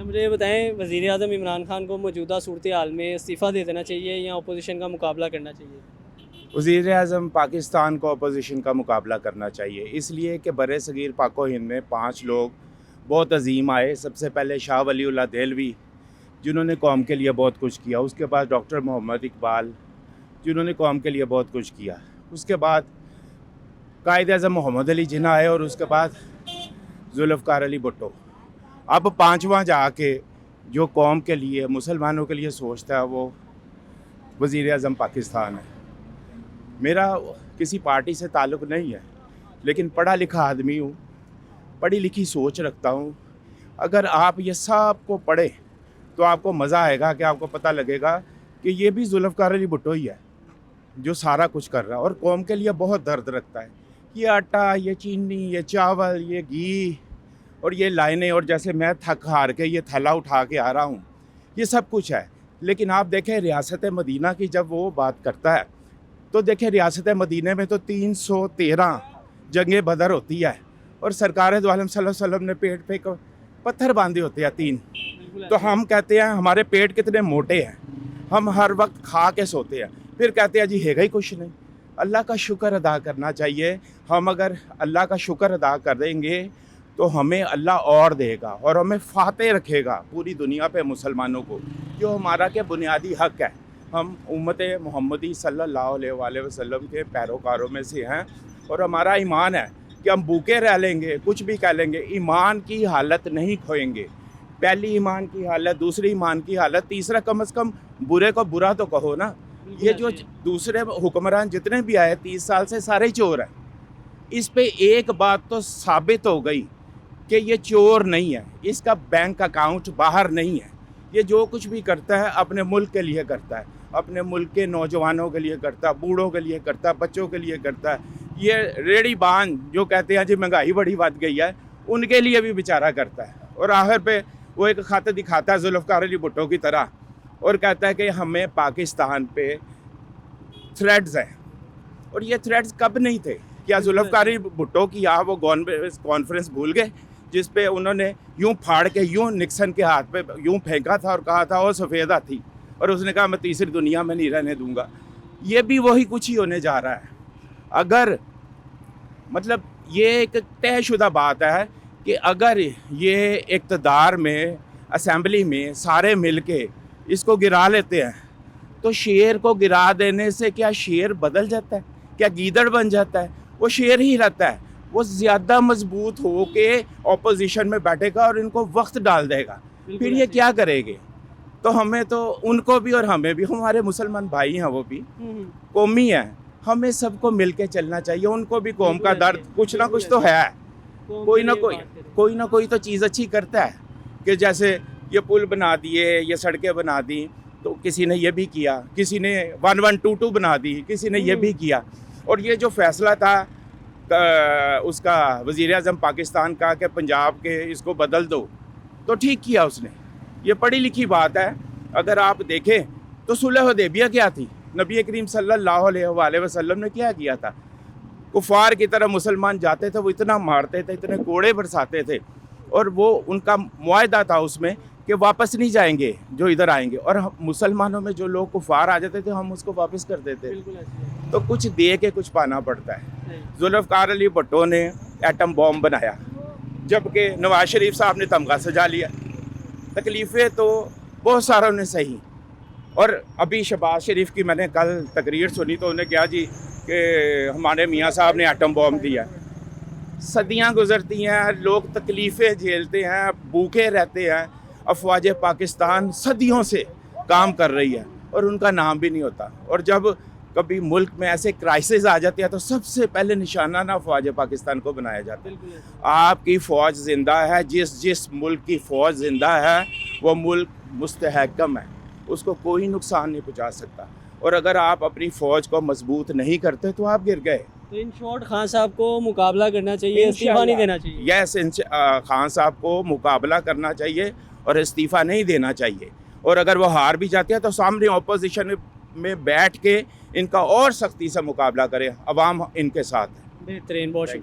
अच्छा, मुझे ये बताएं, वज़ीर आज़म इमरान खान को मौजूदा सूरत हाल में इस्तीफ़ा दे देना चाहिए या अपोजिशन का मुकाबला करना चाहिए? वज़ीर आज़म पाकिस्तान को अपोजिशन का मुकाबला करना चाहिए, इसलिए कि बरसगीर पाको हिंद में 5 लोग बहुत अजीम आए। सबसे पहले शाह वलीउल्लाह देहलवी, जिन्होंने कौम के लिए बहुत कुछ किया। उसके बाद डॉक्टर मोहम्मद इकबाल, जिन्होंने कौम के लिए बहुत कुछ किया। उसके बाद कायद-ए-आज़म मोहम्मद अली जिन्ना आए और उसके बाद ज़ुल्फ़िकार अली भुट्टो। अब 5वां जाके जो कौम के लिए, मुसलमानों के लिए सोचता है, वो वज़ीर आज़म पाकिस्तान है। मेरा किसी पार्टी से ताल्लुक़ नहीं है, लेकिन पढ़ा लिखा आदमी हूँ, पढ़ी लिखी सोच रखता हूँ। अगर आप ये सब को पढ़ें तो आपको मज़ा आएगा कि आपको पता लगेगा कि ये भी ज़ुल्फ़िकार अली भुट्टो ही है जो सारा कुछ कर रहा है और कौम के लिए बहुत दर्द रखता है। ये आटा, ये चीनी, ये चावल, ये घी और ये लाइनें, और जैसे मैं थक हार के ये थैला उठा के आ रहा हूँ, ये सब कुछ है। लेकिन आप देखें रियासत मदीना की जब वो बात करता है तो देखें रियासत मदीने में तो 313 जंगे बदर होती है और सरकार दो आलम सल्लल्लाहु अलैहि वसल्लम ने पेट पे पत्थर बांधे होते हैं 3। तो हम कहते हैं हमारे पेट कितने मोटे हैं, हम हर वक्त खा के सोते हैं, फिर कहते हैं जी हैगा ही कुछ नहीं। अल्लाह का शुक्र अदा करना चाहिए। हम अगर अल्लाह का शुक्र अदा कर देंगे तो हमें अल्लाह और देगा और हमें फाते रखेगा पूरी दुनिया पे मुसलमानों को, जो हमारा के बुनियादी हक़ है। हम उम्मत मोहम्मदी सल्लल्लाहु अलैहि वसल्लम के पैरोकारों में से हैं और हमारा ईमान है कि हम भूखे रह लेंगे, कुछ भी कह लेंगे, ईमान की हालत नहीं खोएंगे। पहली ईमान की हालत, दूसरी ईमान की हालत, तीसरा कम से कम बुरे को बुरा तो कहो ना। ये जो दूसरे हुक्मरान जितने भी आए 30 साल से, सारे चोर हैं। इस पे एक बात तो साबित हो गई कि ये चोर नहीं है, इसका बैंक अकाउंट बाहर नहीं है। ये जो कुछ भी करता है अपने मुल्क के लिए करता है, अपने मुल्क के नौजवानों के लिए करता है, बूढ़ों के लिए करता है, बच्चों के लिए करता है। ये रेडी बान जो कहते हैं जी महंगाई बड़ी बढ़ गई है, उनके लिए भी बेचारा करता है। और आखिर पे वो एक खत दिखाता है ज़ुल्फ़िकार अली भुट्टो की तरह और कहता है कि हमें पाकिस्तान पे थ्रेड्स हैं। और ये थ्रेड्स कब नहीं थे? क्या ज़ुल्फ़िकार अली भुट्टो की यहाँ वो कॉन्फ्रेंस भूल गए जिस पे उन्होंने यूं फाड़ के यूं निक्सन के हाथ पे यूं फेंका था और कहा था वो सफ़ेदा थी, और उसने कहा मैं तीसरी दुनिया में नहीं रहने दूंगा। ये भी वही कुछ ही होने जा रहा है। अगर मतलब ये एक तयशुदा बात है कि अगर ये इक़्तिदार में, असेंबली में सारे मिल के इसको गिरा लेते हैं तो शेर को गिरा देने से क्या शेर बदल जाता है? क्या गीदड़ बन जाता है? वो शेर ही रहता है। वो ज़्यादा मजबूत हो के ऑपोजिशन में बैठेगा और इनको वक्त डाल देगा। फिर ये क्या करेंगे? तो हमें तो, उनको भी और हमें भी, हमारे मुसलमान भाई हैं, वो भी कौमी हैं, हमें सबको मिल के चलना चाहिए। उनको भी कौम का दर्द कुछ ना कुछ तो है, कोई ना कोई तो चीज़ अच्छी करता है। कि जैसे ये पुल बना दिए, ये सड़कें बना दी, तो किसी ने ये भी किया, किसी ने 1122 बना दी, किसी ने ये भी किया। और ये जो फैसला था उसका वज़ीर आज़म पाकिस्तान का कि पंजाब के इसको बदल दो, तो ठीक किया उसने। ये पढ़ी लिखी बात है। अगर आप देखें तो सुलह हुदैबिया क्या थी? नबी करीम सल्लल्लाहु अलैहि वसल्लम ने क्या किया था? कुफार की तरह मुसलमान जाते थे, वो इतना मारते थे, इतने कोड़े बरसाते थे, और वो उनका मुआहदा था उसमें कि वापस नहीं जाएंगे जो इधर आएंगे, और मुसलमानों में जो लोग कुफार आ जाते थे हम उसको वापस कर देते। तो कुछ दे के कुछ पाना पड़ता है। ज़ुल्फ़िकार अली भुट्टो ने एटम बॉम्ब बनाया, जबकि नवाज शरीफ साहब ने तमगा सजा लिया। तकलीफ़ें तो बहुत सारों ने सही। और अभी शहबाज शरीफ की मैंने कल तकरीर सुनी तो उन्हें कहा जी कि हमारे मियाँ साहब ने एटम बॉम्ब दिया। सदियाँ गुजरती हैं, लोग तकलीफ़ें झेलते हैं, भूखे रहते हैं। अफवाज पाकिस्तान सदियों से काम कर रही है और उनका नाम भी नहीं होता। और जब कभी मुल्क में ऐसे क्राइसिस आ जाते हैं तो सबसे पहले निशाना ना अफवाज पाकिस्तान को बनाया जाता है। आपकी फ़ौज ज़िंदा है, जिस मुल्क की फ़ौज ज़िंदा है वो मुल्क मुस्तहकम है, उसको कोई नुकसान नहीं पहुँचा सकता। और अगर आप अपनी फ़ौज को मजबूत नहीं करते तो आप गिर गए। तो इन शॉर्ट खान साहब को मुकाबला करना चाहिए, इस्तीफ़ा नहीं देना चाहिए? यस, खान साहब को मुकाबला करना चाहिए और इस्तीफ़ा नहीं देना चाहिए। और अगर वो हार भी जाते हैं तो सामने ऑपोजिशन में बैठ के इनका और सख्ती से मुकाबला करें। अवाम इनके साथ है। बेहतरीन, बहुत शुक्रिया।